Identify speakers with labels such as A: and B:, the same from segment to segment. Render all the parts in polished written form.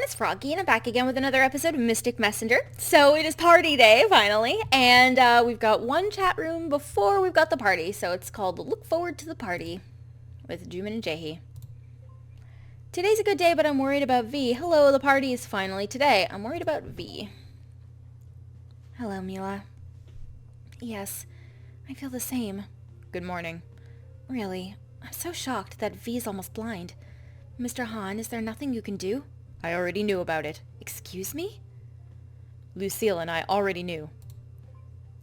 A: everyone, it's Froggy, and I'm back again with another episode of Mystic Messenger. So it is party day, finally, and we've got one chat room before we've got the party, so it's called Look Forward to the Party with Jumin and Jahi. Today's a good day, but I'm worried about V. Hello, the party is finally today. I'm worried about V. Hello, Mila. Yes, I feel the same. Good morning. Really, I'm so shocked that V's almost blind. Mr. Han, is there nothing you can do? I already knew about it. Excuse me? Lucille and I already knew.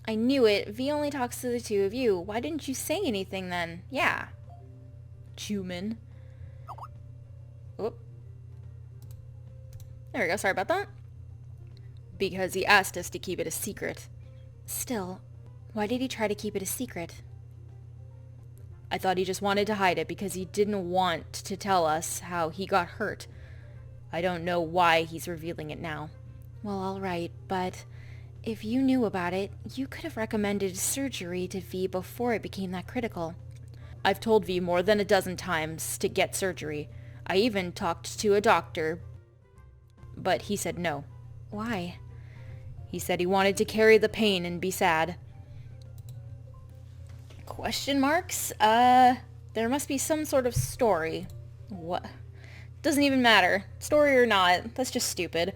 A: I knew it. V only talks to the two of you. Why didn't you say anything then? Yeah. Jumin. Oop. There we go. Sorry about that. Because he asked us to keep it a secret. Still, why did he try to keep it a secret? I thought he just wanted to hide it because he didn't want to tell us how he got hurt. I don't know why he's revealing it now. Well, all right, but if you knew about it, you could have recommended surgery to V before it became that critical. I've told V more than a dozen times to get surgery. I even talked to a doctor, but he said no. Why? He said he wanted to carry the pain and be sad. Question marks? There must be some sort of story. What? Doesn't even matter. Story or not, that's just stupid.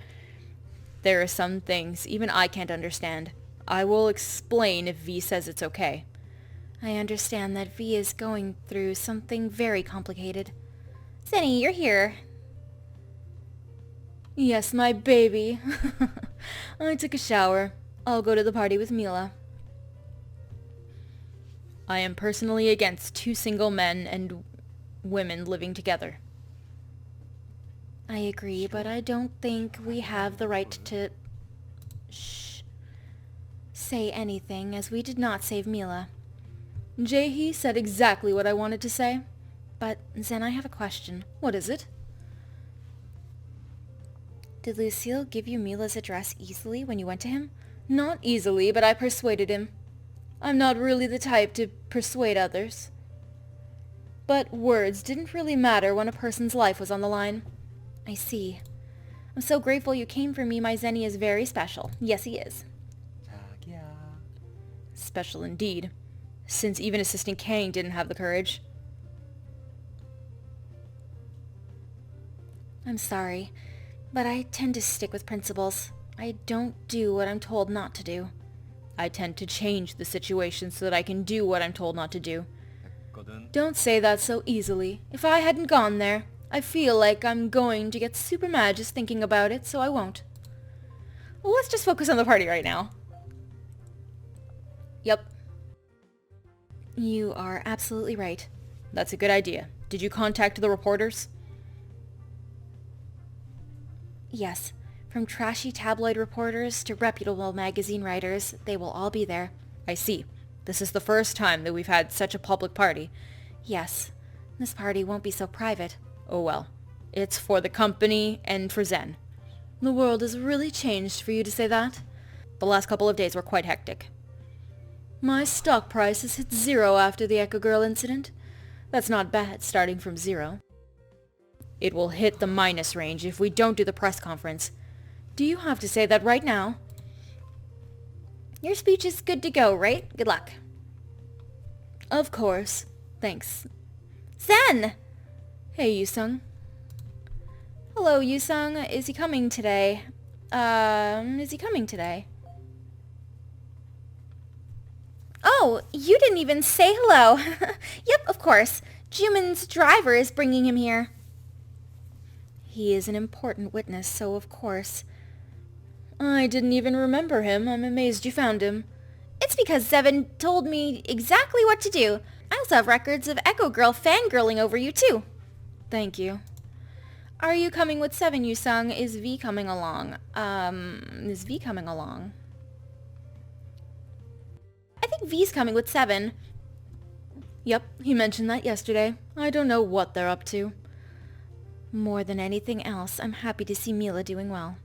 A: There are some things even I can't understand. I will explain if V says it's okay. I understand that V is going through something very complicated. Zenny, you're here. Yes, my baby. I took a shower. I'll go to the party with Mila. I am personally against two single men and women living together. I agree, but I don't think we have the right to say anything, as we did not save Mila. Jahi said exactly what I wanted to say. But, Zen, I have a question. What is it? Did Lucille give you Mila's address easily when you went to him? Not easily, but I persuaded him. I'm not really the type to persuade others. But words didn't really matter when a person's life was on the line. I see. I'm so grateful you came for me. My Zenny is very special. Yes, he is. Special indeed, since even Assistant Kang didn't have the courage. I'm sorry, but I tend to stick with principles. I don't do what I'm told not to do. I tend to change the situation so that I can do what I'm told not to do. Don't say that so easily. If I hadn't gone there, I feel like I'm going to get super mad just thinking about it, so I won't. Well, let's just focus on the party right now. Yep. You are absolutely right. That's a good idea. Did you contact the reporters? Yes. From trashy tabloid reporters to reputable magazine writers, they will all be there. I see. This is the first time that we've had such a public party. Yes. This party won't be so private. Oh well. It's for the company and for Zen. The world has really changed for you to say that. The last couple of days were quite hectic. My stock price has hit 0 after the Echo Girl incident. That's not bad, starting from 0. It will hit the minus range if we don't do the press conference. Do you have to say that right now? Your speech is good to go, right? Good luck. Of course. Thanks. Zen! Hey, Yusung. Hello, Yusung. Is he coming today? Is he coming today? Oh, you didn't even say hello. Yep, of course. Jumin's driver is bringing him here. He is an important witness, so of course. I didn't even remember him. I'm amazed you found him. It's because Zevin told me exactly what to do. I also have records of Echo Girl fangirling over you, too. Thank you. Are you coming with Seven, Yusung? Is V coming along? Is V coming along? I think V's coming with Seven. Yep, he mentioned that yesterday. I don't know what they're up to. More than anything else, I'm happy to see Mila doing well.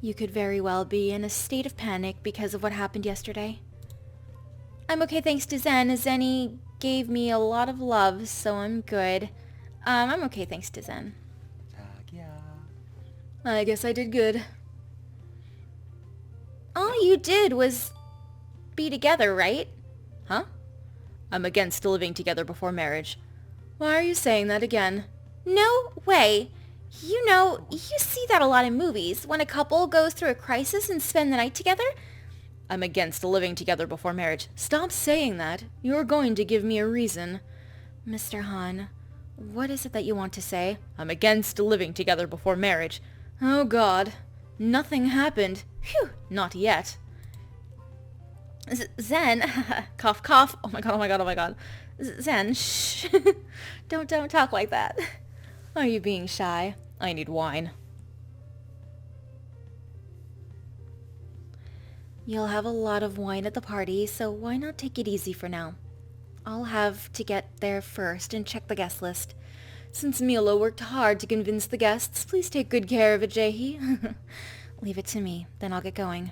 A: You could very well be in a state of panic because of what happened yesterday. I'm okay thanks to Zen. Zenny gave me a lot of love, so I'm good. I'm okay thanks to Zen. I guess I did good. All you did was be together, right? Huh? I'm against living together before marriage. Why are you saying that again? No way. You know, you see that a lot in movies, when a couple goes through a crisis and spend the night together. I'm against living together before marriage. Stop saying that. You're going to give me a reason. Mr. Han, what is it that you want to say? I'm against living together before marriage. Oh God. Nothing happened. Phew, not yet. Zen, cough, cough. Oh my God, oh my God, oh my God. Zen, shh. Don't talk like that. Are you being shy? I need wine. You'll have a lot of wine at the party, so why not take it easy for now? I'll have to get there first and check the guest list. Since Mila worked hard to convince the guests, please take good care of it, Jaehee. Leave it to me, then I'll get going.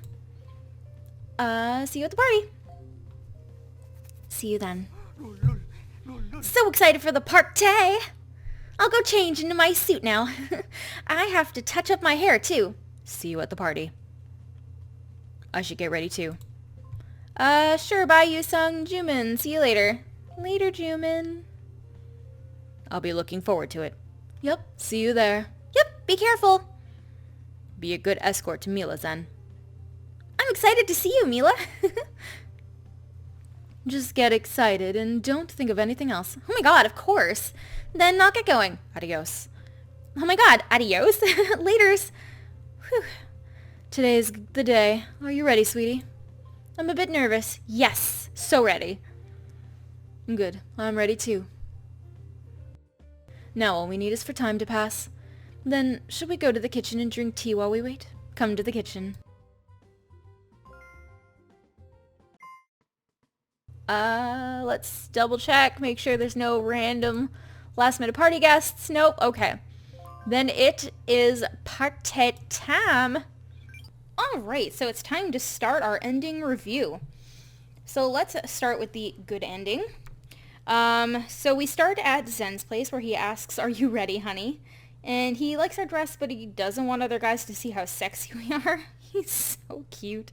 A: See you at the party. See you then. So excited for the party! I'll go change into my suit now. I have to touch up my hair, too. See you at the party. I should get ready, too. Sure, bye, Yusung. Jumin, see you later. Later, Jumin. I'll be looking forward to it. Yep, see you there. Yep, be careful. Be a good escort to Mila, Zen. I'm excited to see you, Mila. Just get excited and don't think of anything else. Oh my God, of course. Then I'll get going. Adios. Oh my God, adios. Laters. Whew. Today's the day. Are you ready, sweetie? I'm a bit nervous. Yes, so ready. Good, I'm ready too. Now all we need is for time to pass. Then, should we go to the kitchen and drink tea while we wait? Come to the kitchen. Let's double check, make sure there's no random last minute party guests. Nope, okay. Then it is party time. Alright, so it's time to start our ending review. So let's start with the good ending. So we start at Zen's place where he asks, "Are you ready, honey?" And he likes our dress, but he doesn't want other guys to see how sexy we are. He's so cute.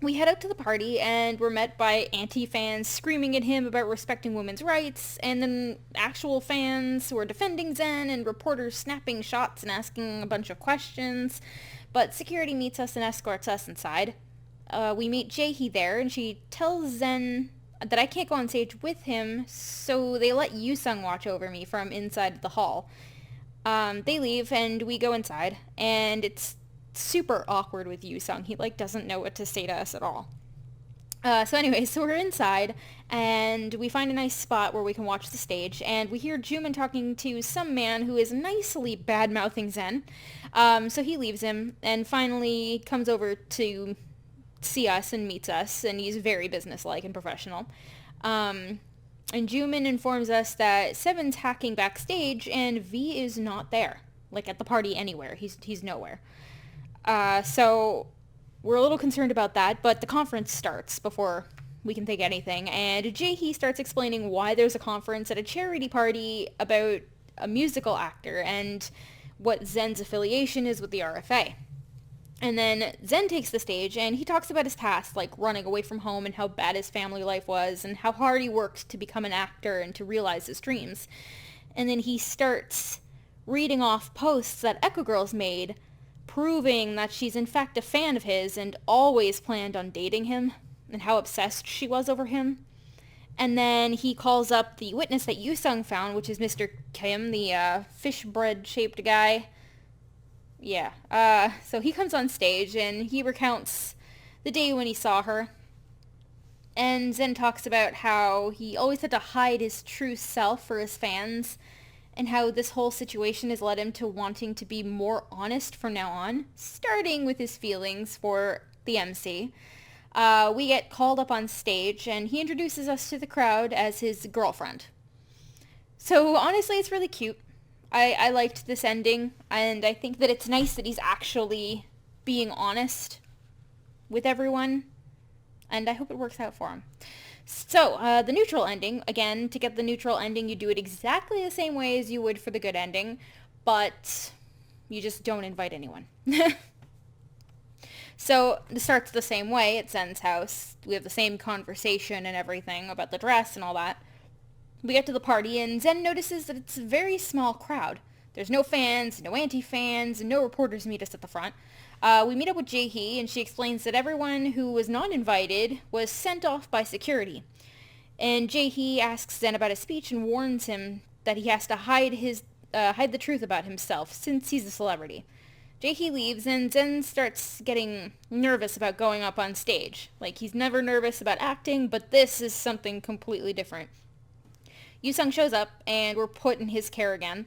A: We head out to the party and we're met by anti-fans screaming at him about respecting women's rights, and then actual fans who are defending Zen, and reporters snapping shots and asking a bunch of questions. But security meets us and escorts us inside. We meet Jaehee there, and she tells Zen that I can't go on stage with him, so they let Yusung watch over me from inside the hall. They leave and we go inside, and it's super awkward with Yusung. He doesn't know what to say to us at all. So anyway, so we're inside and we find a nice spot where we can watch the stage, and we hear Jumin talking to some man who is nicely bad-mouthing Zen. So he leaves him and finally comes over to see us and meets us, and he's very businesslike and professional. And Jumin informs us that Seven's hacking backstage and V is not there, at the party anywhere. He's nowhere. So we're a little concerned about that, but the conference starts before we can think anything, and Jaehee starts explaining why there's a conference at a charity party about a musical actor and what Zen's affiliation is with the RFA. And then Zen takes the stage and he talks about his past, running away from home and how bad his family life was and how hard he worked to become an actor and to realize his dreams. And then he starts reading off posts that Echo Girl's made, proving that she's in fact a fan of his and always planned on dating him, and how obsessed she was over him. And then he calls up the witness that Yusung found, which is Mr. Kim, the fish bread shaped guy. Yeah, so he comes on stage and he recounts the day when he saw her. And Zen talks about how he always had to hide his true self for his fans, and how this whole situation has led him to wanting to be more honest from now on, starting with his feelings for the MC. We get called up on stage, and he introduces us to the crowd as his girlfriend. So honestly, it's really cute. I liked this ending, and I think that it's nice that he's actually being honest with everyone, and I hope it works out for him. So, the neutral ending, again, to get the neutral ending, you do it exactly the same way as you would for the good ending, but you just don't invite anyone. So, it starts the same way at Zen's house. We have the same conversation and everything about the dress and all that. We get to the party, and Zen notices that it's a very small crowd. There's no fans, no anti-fans, and no reporters meet us at the front. We meet up with Jae-hee, and she explains that everyone who was not invited was sent off by security. And Jae-hee asks Zen about his speech and warns him that he has to hide the truth about himself since he's a celebrity. Jae-hee leaves, and Zen starts getting nervous about going up on stage. Like, he's never nervous about acting, but this is something completely different. Yoo-sung shows up, and we're put in his care again,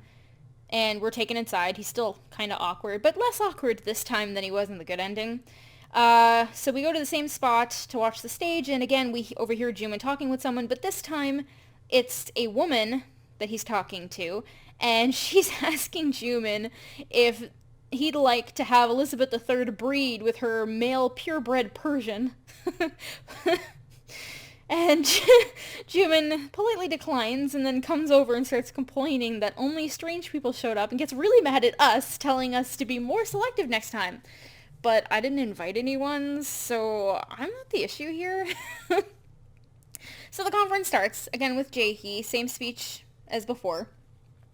A: and we're taken inside. He's still kind of awkward, but less awkward this time than he was in the good ending. So we go to the same spot to watch the stage, and again, we overhear Jimin talking with someone, but this time, it's a woman that he's talking to, and she's asking Jimin if he'd like to have Elizabeth III breed with her male purebred Persian. And Jimin politely declines and then comes over and starts complaining that only strange people showed up and gets really mad at us, telling us to be more selective next time. But I didn't invite anyone, so I'm not the issue here. So the conference starts, again with Jae-hee, same speech as before.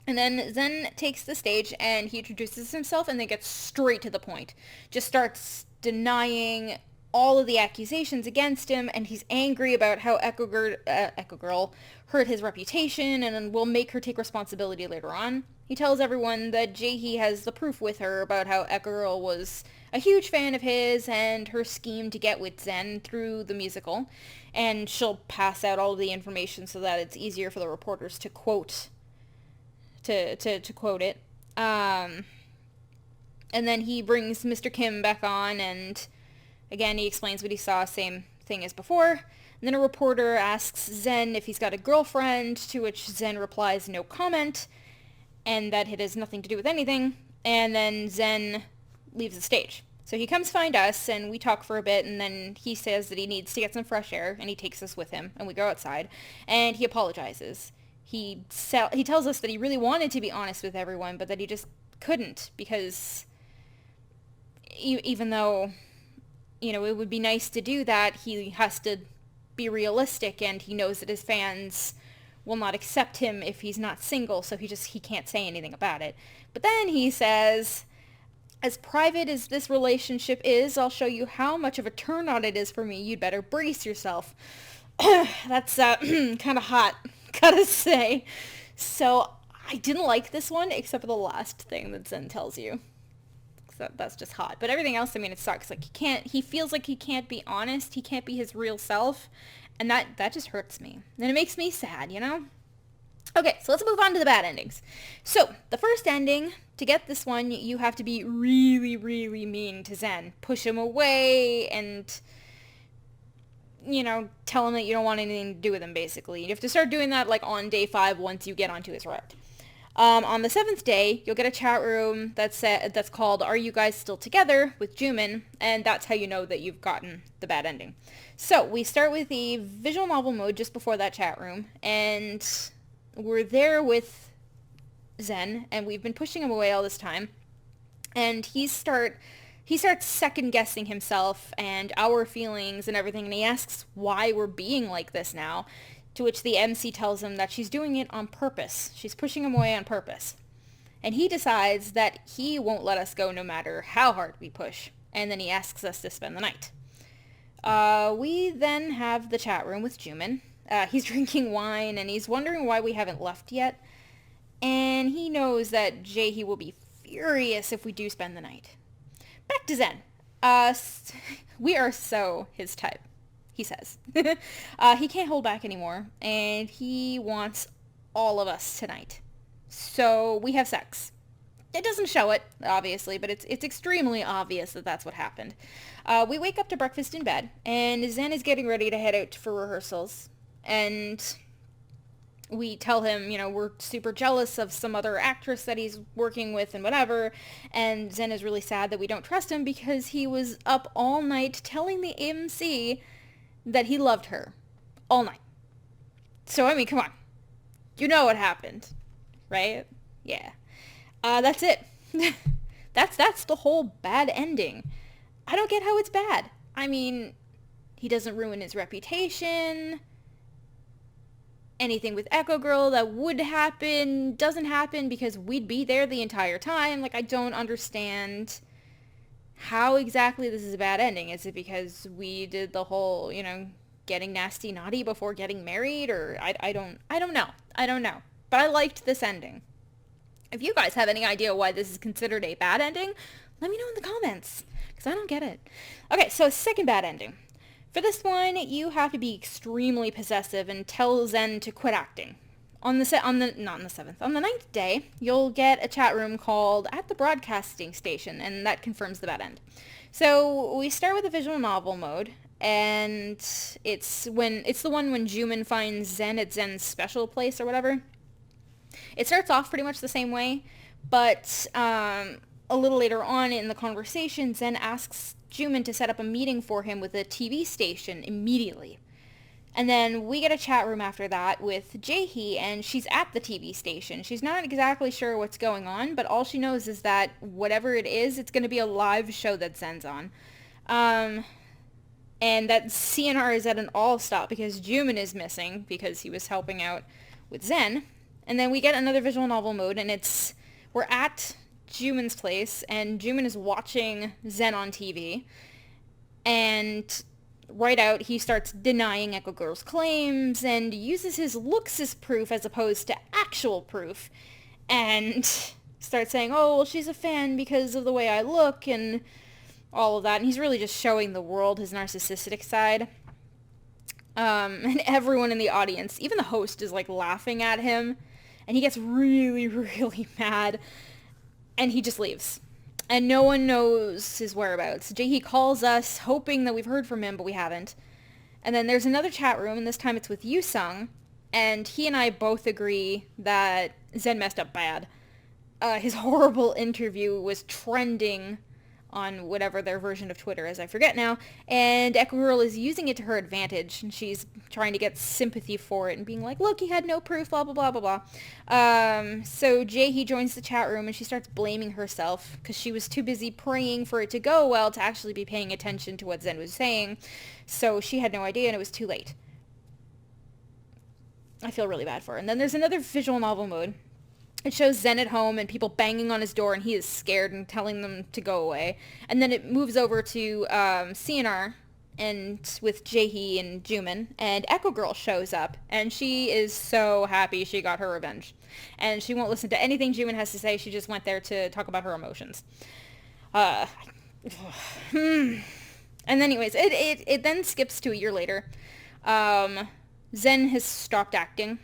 A: And then Zen takes the stage and he introduces himself and then gets straight to the point. Just starts denying all of the accusations against him, and he's angry about how Echo Girl hurt his reputation and will make her take responsibility later on. He tells everyone that Jae-hee has the proof with her about how Echo Girl was a huge fan of his and her scheme to get with Zen through the musical, and she'll pass out all of the information so that it's easier for the reporters to quote quote it. And then he brings Mr. Kim back on, and again, he explains what he saw, same thing as before. And then a reporter asks Zen if he's got a girlfriend, to which Zen replies no comment, and that it has nothing to do with anything. And then Zen leaves the stage. So he comes find us, and we talk for a bit, and then he says that he needs to get some fresh air, and he takes us with him, and we go outside, and he apologizes. He tells us that he really wanted to be honest with everyone, but that he just couldn't, because even though, you know, it would be nice to do that, he has to be realistic, and he knows that his fans will not accept him if he's not single, so he can't say anything about it. But then he says, as private as this relationship is, I'll show you how much of a turn on it is for me. You'd better brace yourself. That's kind of hot, gotta say. So I didn't like this one, except for the last thing that Zen tells you. That's just hot. But everything else, I mean, it sucks. Like, he feels like he can't be honest. He can't be his real self. And that just hurts me. And it makes me sad, you know? Okay, so let's move on to the bad endings. So, the first ending, to get this one, you have to be really, really mean to Zen. Push him away and, you know, tell him that you don't want anything to do with him, basically. You have to start doing that, like, on day 5 once you get onto his route. On the 7th day, you'll get a chat room that's called Are You Guys Still Together? With Jimin, and that's how you know that you've gotten the bad ending. So, we start with the visual novel mode just before that chat room, and we're there with Zen, and we've been pushing him away all this time, and he starts second-guessing himself and our feelings and everything, and he asks why we're being like this now, to which the MC tells him that she's doing it on purpose. She's pushing him away on purpose. And he decides that he won't let us go no matter how hard we push, and then he asks us to spend the night. We then have the chat room with Jimin. He's drinking wine, and he's wondering why we haven't left yet. And he knows that Jae-hee will be furious if we do spend the night. Back to Zen. We are so his type, he says. He can't hold back anymore, and he wants all of us tonight. So we have sex. It doesn't show it, obviously, but it's extremely obvious that that's what happened. We wake up to breakfast in bed, and Zen is getting ready to head out for rehearsals. And we tell him, you know, we're super jealous of some other actress that he's working with and whatever. And Zen is really sad that we don't trust him because he was up all night telling the MC that he loved her. all night. So, I mean, come on. You know what happened, right? Yeah. That's it. That's the whole bad ending. I don't get how it's bad. I mean, he doesn't ruin his reputation. Anything with Echo Girl that would happen doesn't happen because we'd be there the entire time. Like, I don't understand how exactly this is a bad ending. Is it because we did the whole, getting nasty naughty before getting married? Or I don't know. I don't know. But I liked this ending. If you guys have any idea why this is considered a bad ending, let me know in the comments, because I don't get it. Okay, so second bad ending. For this one, you have to be extremely possessive and tell Zen to quit acting. On the ninth day, you'll get a chat room called At the Broadcasting Station, and that confirms the bad end. So we start with the visual novel mode, and it's the one when Juman finds Zen at Zen's special place or whatever. It starts off pretty much the same way, but a little later on in the conversation, Zen asks Juman to set up a meeting for him with a TV station immediately. And then we get a chat room after that with Jaehee, and she's at the TV station. She's not exactly sure what's going on, but all she knows is that whatever it is, it's going to be a live show that Zen's on. And that CNR is at an all-stop because Juman is missing because he was helping out with Zen. And then we get another visual novel mode, and we're at Juman's place, and Juman is watching Zen on TV, and right out, he starts denying Echo Girl's claims, and uses his looks as proof as opposed to actual proof, and starts saying, oh, well, she's a fan because of the way I look, and all of that, and he's really just showing the world his narcissistic side. And everyone in the audience, even the host, is, laughing at him, and he gets really, really mad, and he just leaves. And no one knows his whereabouts. Jaehee calls us, hoping that we've heard from him, but we haven't. And then there's another chat room, and this time it's with Yoosung, and he and I both agree that Zen messed up bad. His horrible interview was trending on whatever their version of Twitter is, I forget now, and Echo Girl is using it to her advantage, and she's trying to get sympathy for it, and being like, look, he had no proof, blah, blah, blah, blah, blah. So Jaehee joins the chat room, and she starts blaming herself, because she was too busy praying for it to go well to actually be paying attention to what Zen was saying, so she had no idea, and it was too late. I feel really bad for her. And then there's another visual novel mode. It shows Zen at home and people banging on his door, and he is scared and telling them to go away. And then it moves over to CNR and with Jaehee and Juman, and Echo Girl shows up, and she is so happy she got her revenge. And she won't listen to anything Juman has to say. She just went there to talk about her emotions. And anyways, it then skips to a year later. Zen has stopped acting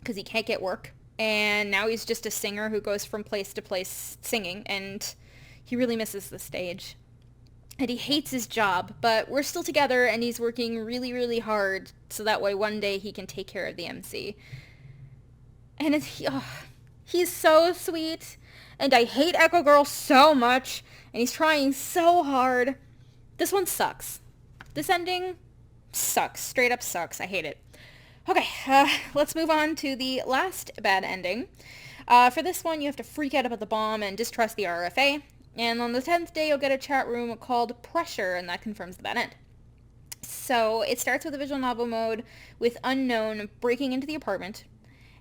A: because he can't get work. And now he's just a singer who goes from place to place singing, and he really misses the stage. And he hates his job, but we're still together, and he's working really, really hard, so that way one day he can take care of the MC. And he's so sweet, and I hate Echo Girl so much, and he's trying so hard. This one sucks. This ending sucks. Straight up sucks. I hate it. Okay, let's move on to the last bad ending. For this one, you have to freak out about the bomb and distrust the RFA. And on the 10th day, you'll get a chat room called Pressure, and that confirms the bad end. So it starts with a visual novel mode with Unknown breaking into the apartment.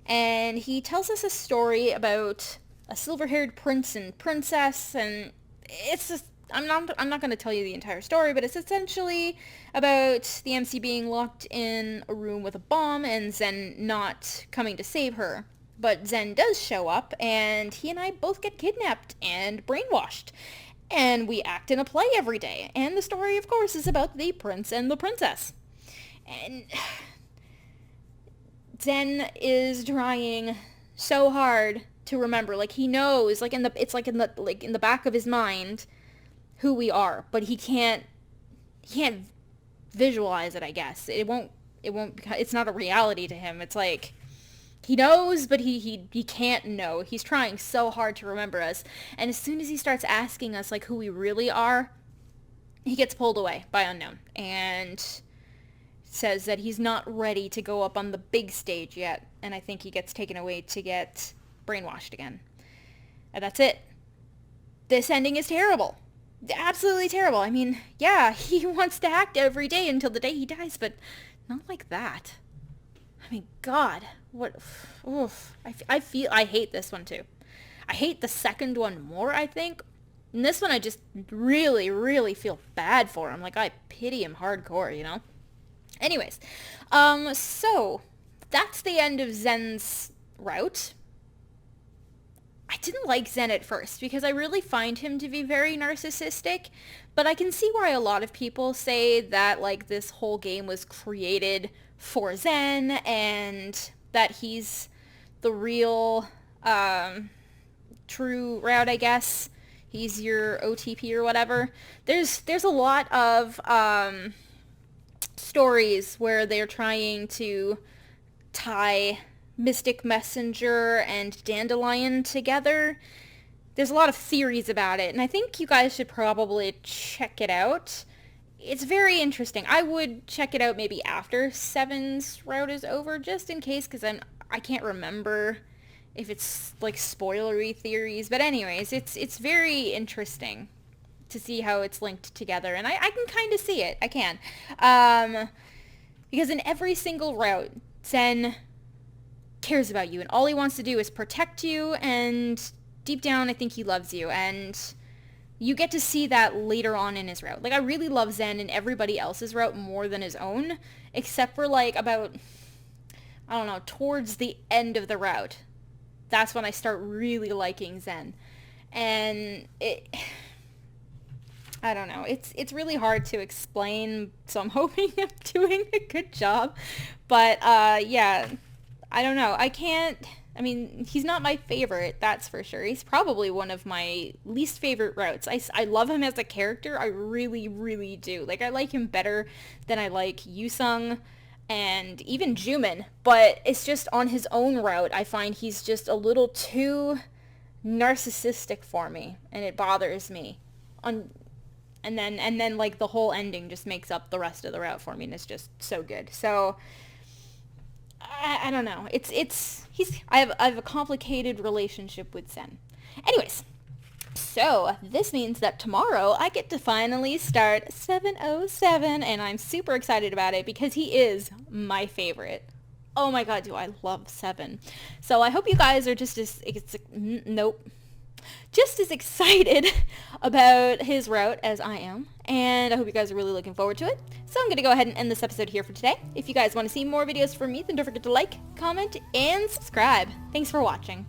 A: And he tells us a story about a silver-haired prince and princess, and it's just... I'm not going to tell you the entire story, but it's essentially about the MC being locked in a room with a bomb and Zen not coming to save her. But Zen does show up, and he and I both get kidnapped and brainwashed. And we act in a play every day. And the story, of course, is about the prince and the princess. And Zen is trying so hard to remember. He knows, in the back of his mind, who we are, but he can't visualize it, I guess. It's not a reality to him. It's he knows, but he can't know. He's trying so hard to remember us. And as soon as he starts asking us who we really are, he gets pulled away by Unknown. And says that he's not ready to go up on the big stage yet, and I think he gets taken away to get brainwashed again. And that's it. This ending is terrible. Absolutely terrible. I mean, yeah, he wants to act every day until the day he dies, but not like that. I mean, God, what, oof. I hate this one too. I hate the second one more, I think. And this one I just really, really feel bad for him. Like, I pity him hardcore, you know? Anyways, so that's the end of Zen's route. I didn't like Zen at first because I really find him to be very narcissistic, but I can see why a lot of people say that, like, this whole game was created for Zen and that he's the real, true route, I guess. He's your OTP or whatever. There's a lot of, stories where they're trying to tie Mystic Messenger and Dandelion together. There's a lot of theories about it, and I think you guys should probably check it out. It's very interesting. I would check it out maybe after 7's route is over, just in case, because I can't remember if it's like spoilery theories. But anyways, it's very interesting to see how it's linked together, and I can kind of see it. I can. Because in every single route, Zen cares about you, and all he wants to do is protect you, and deep down I think he loves you, and you get to see that later on in his route. Like, I really love Zen in everybody else's route more than his own, except for, like, about, I don't know, towards the end of the route. That's when I start really liking Zen. And I don't know. It's really hard to explain, so I'm hoping I'm doing a good job. But, yeah, I don't know. I mean, he's not my favorite, that's for sure. He's probably one of my least favorite routes. I love him as a character. I really, really do. Like, I like him better than I like Yusung and even Jumin. But it's just on his own route, I find he's just a little too narcissistic for me. And it bothers me. And then like, the whole ending just makes up the rest of the route for me, and it's just so good. So I don't know. I have a complicated relationship with Zen. Anyways, so this means that tomorrow I get to finally start 707, and I'm super excited about it because he is my favorite. Oh my god, do I love 7. So I hope you guys are just as excited about his route as I am, and I hope you guys are really looking forward to it. So I'm going to go ahead and end this episode here for today. If you guys want to see more videos from me, then don't forget to like, comment, and subscribe. Thanks for watching.